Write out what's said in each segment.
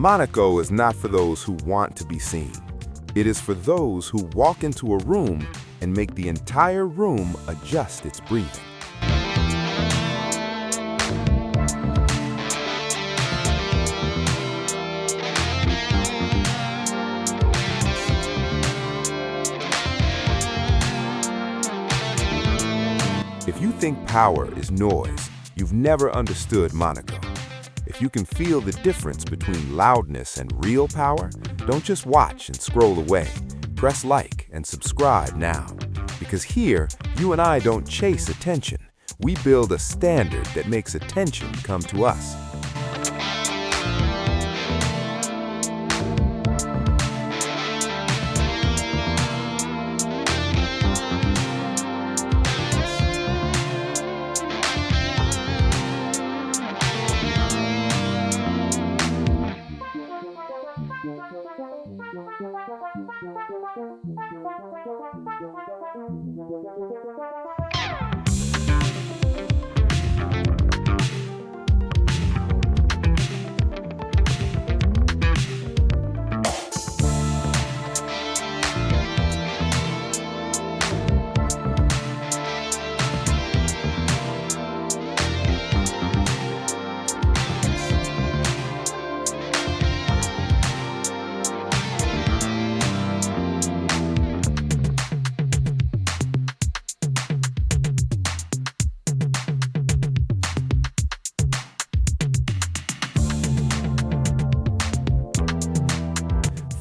Monaco is not for those who want to be seen. It is for those who walk into a room and make the entire room adjust its breathing. If you think power is noise, you've never understood Monaco. If you can feel the difference between loudness and real power, don't just watch and scroll away. Press like and subscribe now. Because here, you and I don't chase attention. We build a standard that makes attention come to us.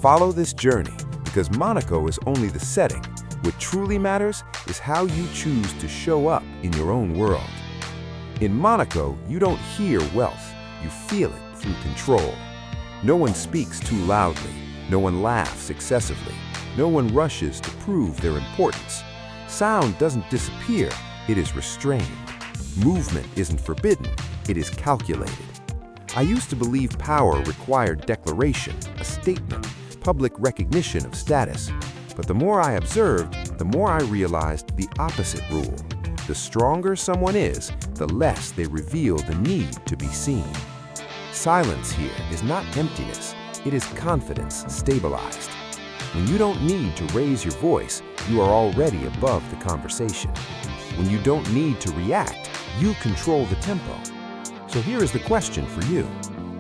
Follow this journey, because Monaco is only the setting. What truly matters is how you choose to show up in your own world. In Monaco, you don't hear wealth, you feel it through control. No one speaks too loudly, no one laughs excessively, no one rushes to prove their importance. Sound doesn't disappear, it is restrained. Movement isn't forbidden, it is calculated. I used to believe power required declaration, a statement, public recognition of status. But the more I observed, the more I realized the opposite rule. The stronger someone is, the less they reveal the need to be seen. Silence here is not emptiness, it is confidence stabilized. When you don't need to raise your voice, you are already above the conversation. When you don't need to react, you control the tempo. So here is the question for you.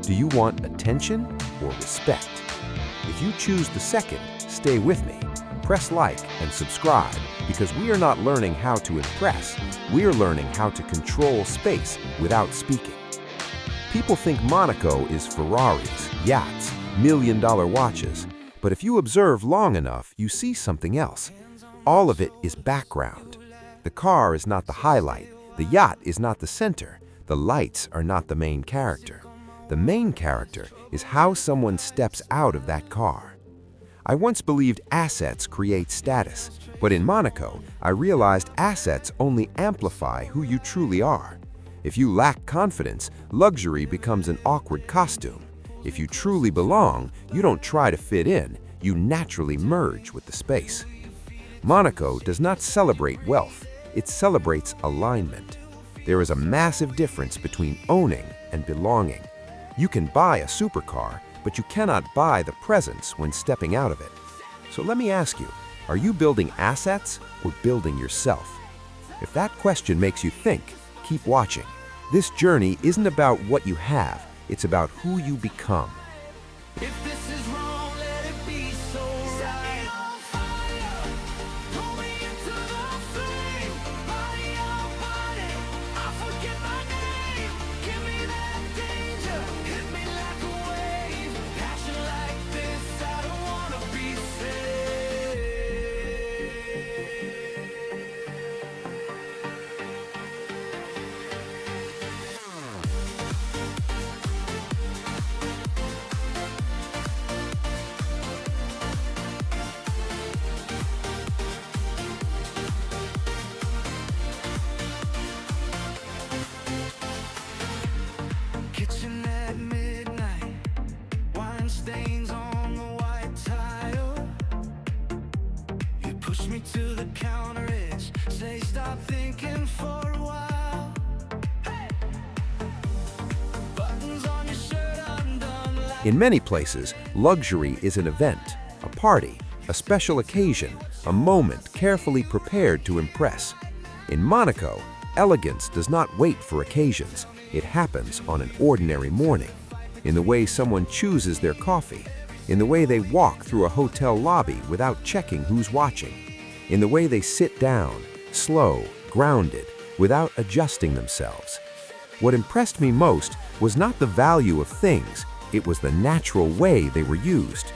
Do you want attention or respect? If you choose the second, stay with me. Press like and subscribe, because we are not learning how to impress. We are learning how to control space without speaking. People think Monaco is Ferraris, yachts, million-dollar watches. But if you observe long enough, you see something else. All of it is background. The car is not the highlight. The yacht is not the center. The lights are not the main character. The main character is how someone steps out of that car. I once believed assets create status, but in Monaco, I realized assets only amplify who you truly are. If you lack confidence, luxury becomes an awkward costume. If you truly belong, you don't try to fit in, you naturally merge with the space. Monaco does not celebrate wealth, it celebrates alignment. There is a massive difference between owning and belonging. You can buy a supercar, but you cannot buy the presence when stepping out of it. So let me ask you, are you building assets or building yourself? If that question makes you think, keep watching. This journey isn't about what you have, it's about who you become. If this is wrong, let it be so right. On fire, going into the flame. Body on body, I forget my name. Give me that danger, hit me like a wave. Passion like this, I don't wanna be saved. In many places, luxury is an event, a party, a special occasion, a moment carefully prepared to impress. In Monaco, elegance does not wait for occasions. It happens on an ordinary morning. In the way someone chooses their coffee, in the way they walk through a hotel lobby without checking who's watching, in the way they sit down, slow, grounded, without adjusting themselves. What impressed me most was not the value of things, it was the natural way they were used.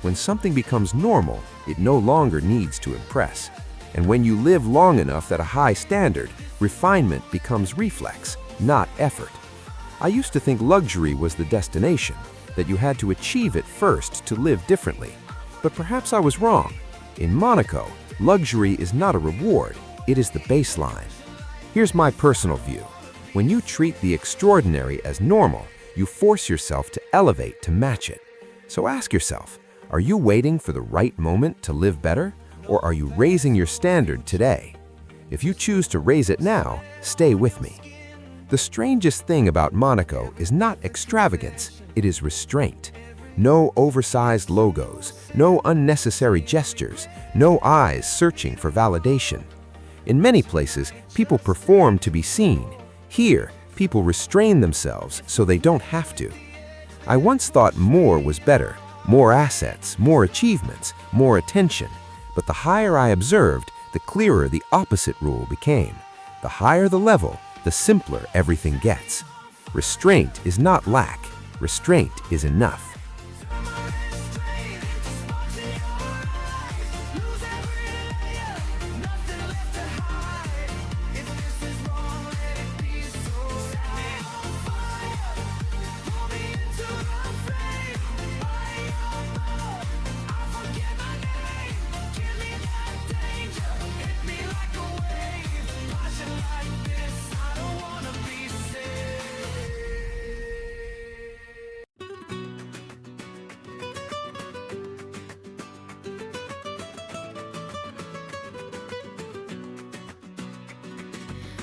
When something becomes normal, it no longer needs to impress. And when you live long enough at a high standard, refinement becomes reflex, not effort. I used to think luxury was the destination, that you had to achieve it first to live differently. But perhaps I was wrong. In Monaco, luxury is not a reward, it is the baseline. Here's my personal view. When you treat the extraordinary as normal, you force yourself to elevate to match it. So ask yourself, are you waiting for the right moment to live better, or are you raising your standard today? If you choose to raise it now, stay with me. The strangest thing about Monaco is not extravagance, it is restraint. No oversized logos, no unnecessary gestures, no eyes searching for validation. In many places, people perform to be seen. Here, people restrain themselves so they don't have to. I once thought more was better, more assets, more achievements, more attention. But the higher I observed, the clearer the opposite rule became. The higher the level, the simpler everything gets. Restraint is not lack, restraint is enough.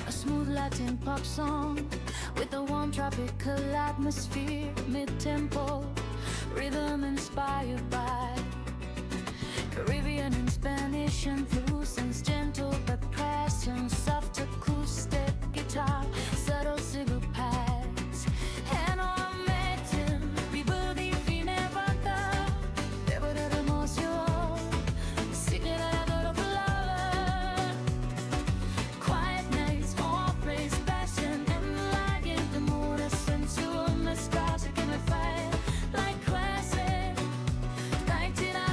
A smooth Latin pop song with a warm tropical atmosphere, mid-tempo rhythm inspired by Caribbean and Spanish influence, gentle percussion, soft acoustic guitar, subtle single pads, and rivolti fine fatta, devo dare emotion, sigla la loro palabra, quiet nights, all praise, passion, and light in the mood, a sensual nostalgic and refined, like classic, 99, it's laughing by.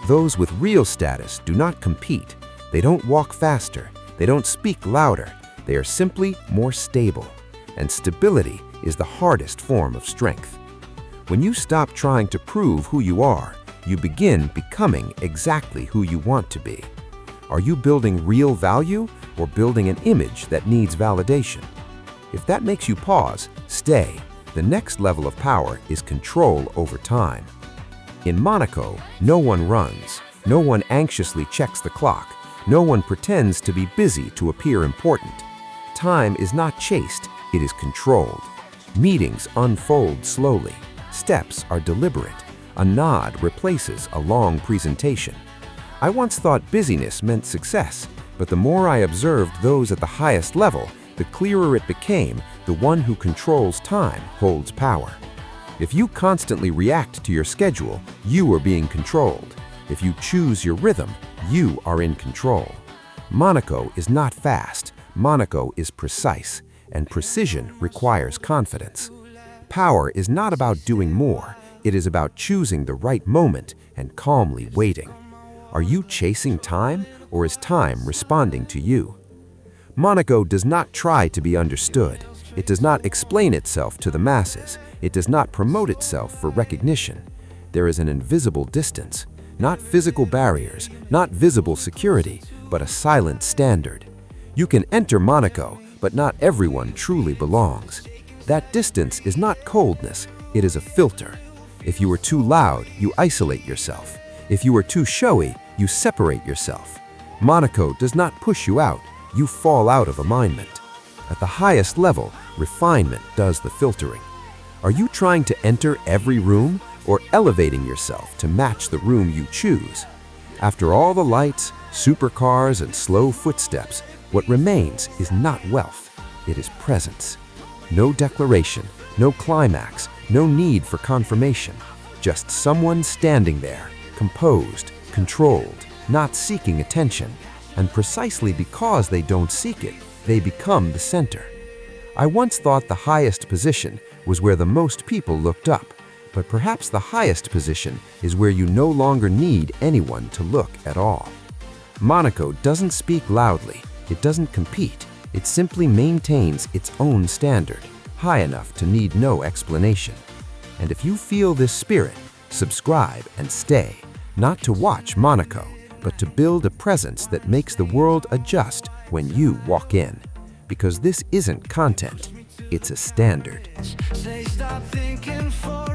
Those with real status do not compete. They don't walk faster. They don't speak louder. They are simply more stable. And stability is the hardest form of strength. When you stop trying to prove who you are, you begin becoming exactly who you want to be. Are you building real value or building an image that needs validation? If that makes you pause, stay. The next level of power is control over time. In Monaco, no one runs, no one anxiously checks the clock, no one pretends to be busy to appear important. Time is not chased, it is controlled. Meetings unfold slowly, steps are deliberate, a nod replaces a long presentation. I once thought busyness meant success, but the more I observed those at the highest level, the clearer it became the one who controls time holds power. If you constantly react to your schedule, you are being controlled. If you choose your rhythm, you are in control. Monaco is not fast. Monaco is precise, and precision requires confidence. Power is not about doing more. It is about choosing the right moment and calmly waiting. Are you chasing time, or is time responding to you? Monaco does not try to be understood. It does not explain itself to the masses. It does not promote itself for recognition. There is an invisible distance, not physical barriers, not visible security, but a silent standard. You can enter Monaco, but not everyone truly belongs. That distance is not coldness, it is a filter. If you are too loud, you isolate yourself. If you are too showy, you separate yourself. Monaco does not push you out, you fall out of alignment. At the highest level, refinement does the filtering. Are you trying to enter every room, or elevating yourself to match the room you choose? After all the lights, supercars, and slow footsteps, what remains is not wealth, it is presence. No declaration, no climax, no need for confirmation. Just someone standing there, composed, controlled, not seeking attention. And precisely because they don't seek it, they become the center. I once thought the highest position was where the most people looked up, but perhaps the highest position is where you no longer need anyone to look at all. Monaco doesn't speak loudly, it doesn't compete, it simply maintains its own standard, high enough to need no explanation. And if you feel this spirit, subscribe and stay, not to watch Monaco, but to build a presence that makes the world adjust when you walk in. Because this isn't content, it's a standard. They stop thinking for